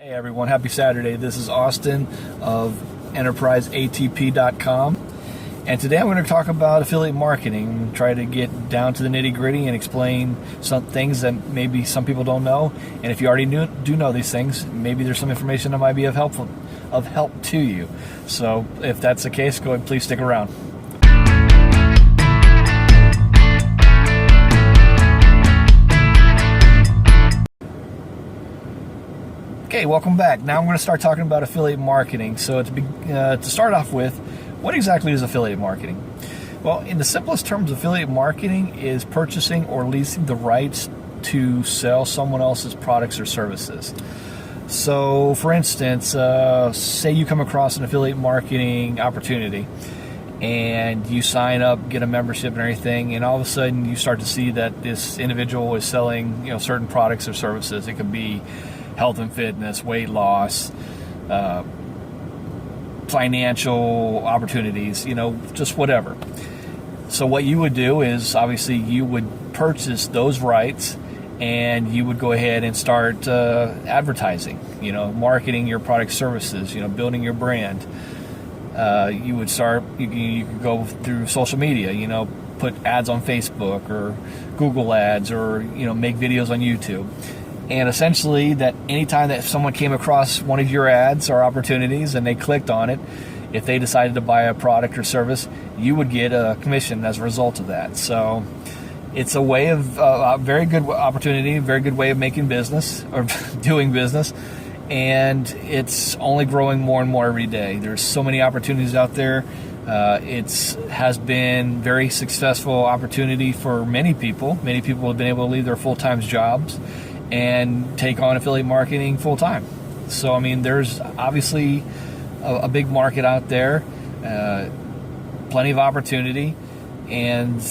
Hey everyone, happy Saturday. This is Austin of EnterpriseATP.com. And today I'm going to talk about affiliate marketing, try to get down to the nitty gritty and explain some things that maybe some people don't know. And if you already do know these things, maybe there's some information that might be of help to you. So if that's the case, go ahead, please stick around. Okay, welcome back. Now I'm going to start talking about affiliate marketing. So to start off with, what exactly is affiliate marketing? Well, in the simplest terms, affiliate marketing is purchasing or leasing the rights to sell someone else's products or services. So, for instance, say you come across an affiliate marketing opportunity and you sign up, get a membership and everything, and all of a sudden you start to see that this individual is selling, certain products or services. It could be health and fitness, weight loss, financial opportunities, just whatever. So what you would do is obviously you would purchase those rights and you would go ahead and start advertising, marketing your product services, building your brand. You would start, you could go through social media, put ads on Facebook or Google ads or, make videos on YouTube. And essentially that anytime that someone came across one of your ads or opportunities and they clicked on it, if they decided to buy a product or service, you would get a commission as a result of that. So it's a way of a very good opportunity, very good way of making business or doing business. And it's only growing more and more every day. There's so many opportunities out there. It has been very successful opportunity for many people. Many people have been able to leave their full-time jobs and take on affiliate marketing full-time. So, there's obviously a big market out there, plenty of opportunity, and,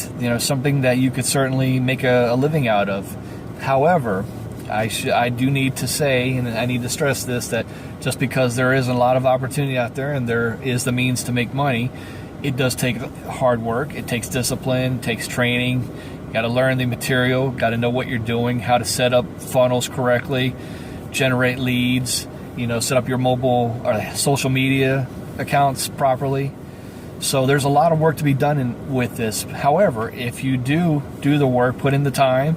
something that you could certainly make a living out of. However, I do need to say, and I need to stress this, that just because there is a lot of opportunity out there and there is the means to make money, it does take hard work. It takes discipline, it takes training. Got to learn the material, got to know what you're doing, how to set up funnels correctly, generate leads, set up your mobile or social media accounts properly. So there's a lot of work to be done with this. However, if you do the work, put in the time,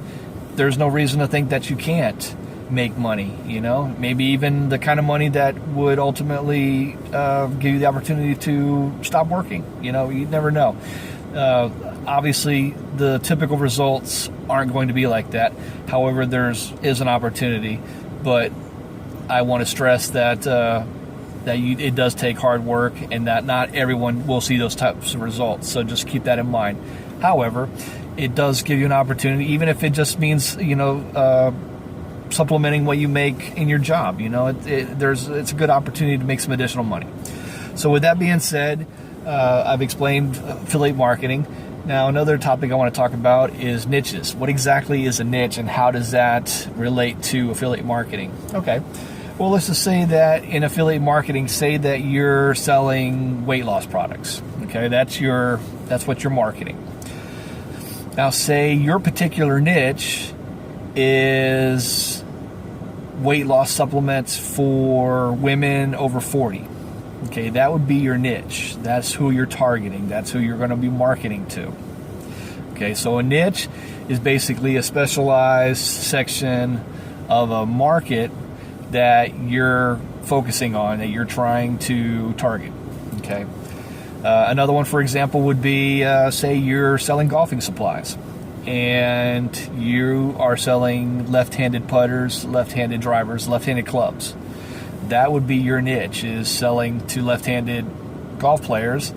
there's no reason to think that you can't make money, maybe even the kind of money that would ultimately give you the opportunity to stop working. You never know. Obviously, the typical results aren't going to be like that. However, is an opportunity, but I want to stress that it does take hard work, and that not everyone will see those types of results. So just keep that in mind. However, it does give you an opportunity, even if it just means supplementing what you make in your job. It's a good opportunity to make some additional money. So with that being said, I've explained affiliate marketing. Now, another topic I want to talk about is niches. What exactly is a niche and how does that relate to affiliate marketing? Okay. Well, let's just say that in affiliate marketing, say that you're selling weight loss products. Okay, that's what you're marketing. Now, say your particular niche is weight loss supplements for women over 40. Okay, that would be your niche. That's who you're targeting. That's who you're going to be marketing to. Okay, so a niche is basically a specialized section of a market that you're focusing on, that you're trying to target. Okay. Another one, for example, would be, say you're selling golfing supplies and you are selling left-handed putters, left-handed drivers, left-handed clubs. That would be your niche, is selling to left-handed golf players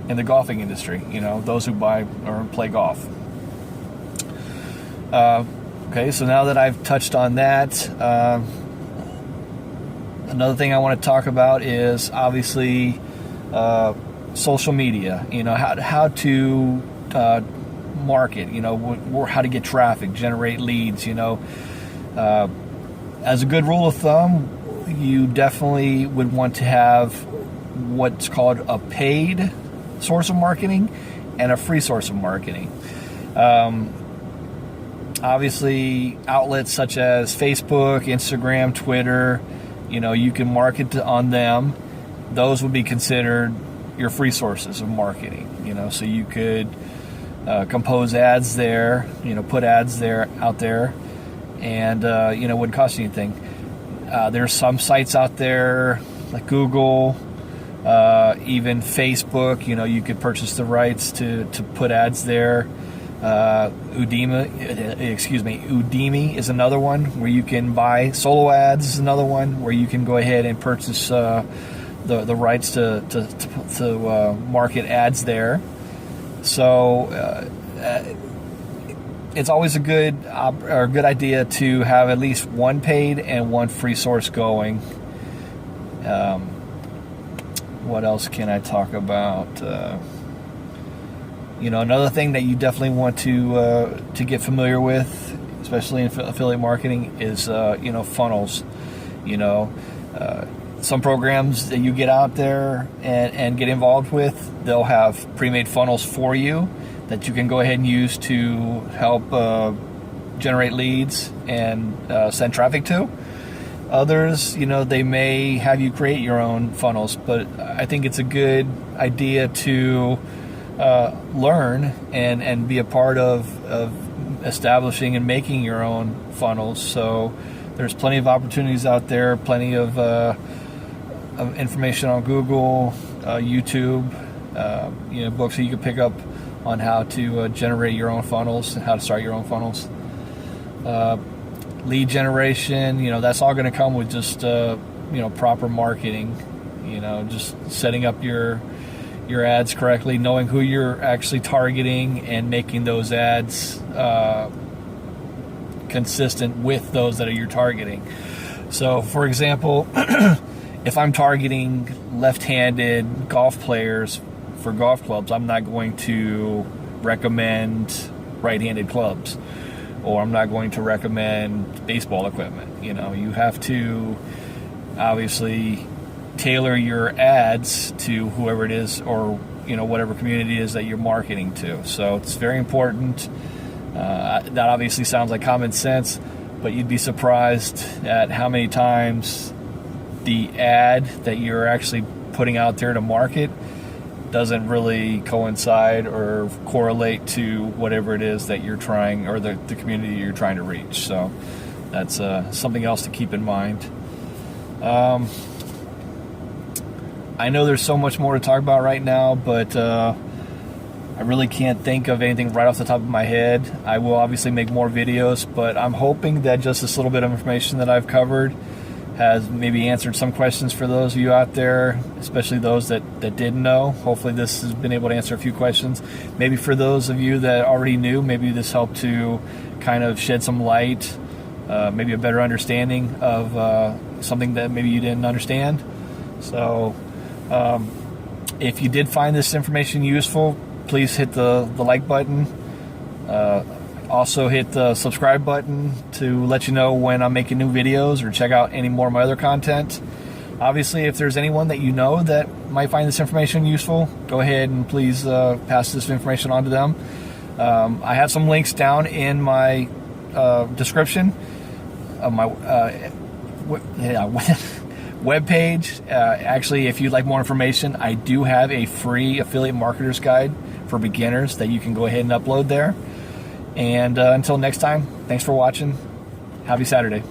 in the golfing industry, those who buy or play golf. Okay, so now that I've touched on that, another thing I want to talk about is obviously social media, how to market, how to get traffic, generate leads, as a good rule of thumb, you definitely would want to have what's called a paid source of marketing and a free source of marketing. Obviously, outlets such as Facebook, Instagram, Twitter, you can market on them. Those would be considered your free sources of marketing. So you could compose ads there, put ads there out there, and it wouldn't cost you anything. There's some sites out there like Google, even Facebook. You could purchase the rights to put ads there. Udemy is another one where you can buy solo ads. Is another one where you can go ahead and purchase the rights to market ads there. So it's always a good idea to have at least one paid and one free source going. What else can I talk about? Another thing that you definitely want to get familiar with, especially in affiliate marketing, is funnels. Some programs that you get out there and get involved with, they'll have pre-made funnels for you that you can go ahead and use to help generate leads and send traffic to. Others, they may have you create your own funnels, but I think it's a good idea to learn and be a part of establishing and making your own funnels. So there's plenty of opportunities out there, plenty of information on Google, YouTube, books that you can pick up on how to generate your own funnels and how to start your own funnels. Lead generation, that's all going to come with just proper marketing. Just setting up your ads correctly, knowing who you're actually targeting, and making those ads consistent with those that you're targeting. So, for example, if I'm targeting left-handed golf players for golf clubs, I'm not going to recommend right-handed clubs, or I'm not going to recommend baseball equipment. You have to obviously tailor your ads to whoever it is, or whatever community it is that you're marketing to. So it's very important. That obviously sounds like common sense, but you'd be surprised at how many times the ad that you're actually putting out there to market doesn't really coincide or correlate to whatever it is that you're trying, or the community you're trying to reach. So that's something else to keep in mind. I know there's so much more to talk about right now, but I really can't think of anything right off the top of my head. I will obviously make more videos, but I'm hoping that just this little bit of information that I've covered has maybe answered some questions for those of you out there, especially those that didn't know. Hopefully this has been able to answer a few questions. Maybe for those of you that already knew, maybe this helped to kind of shed some light, maybe a better understanding of something that maybe you didn't understand. So if you did find this information useful, please hit the like button. Also hit the subscribe button to let you know when I'm making new videos, or check out any more of my other content. Obviously, if there's anyone that you know that might find this information useful, go ahead and please pass this information on to them. I have some links down in my description of my webpage. Actually, if you'd like more information, I do have a free affiliate marketer's guide for beginners that you can go ahead and upload there. And until next time, thanks for watching. Happy Saturday.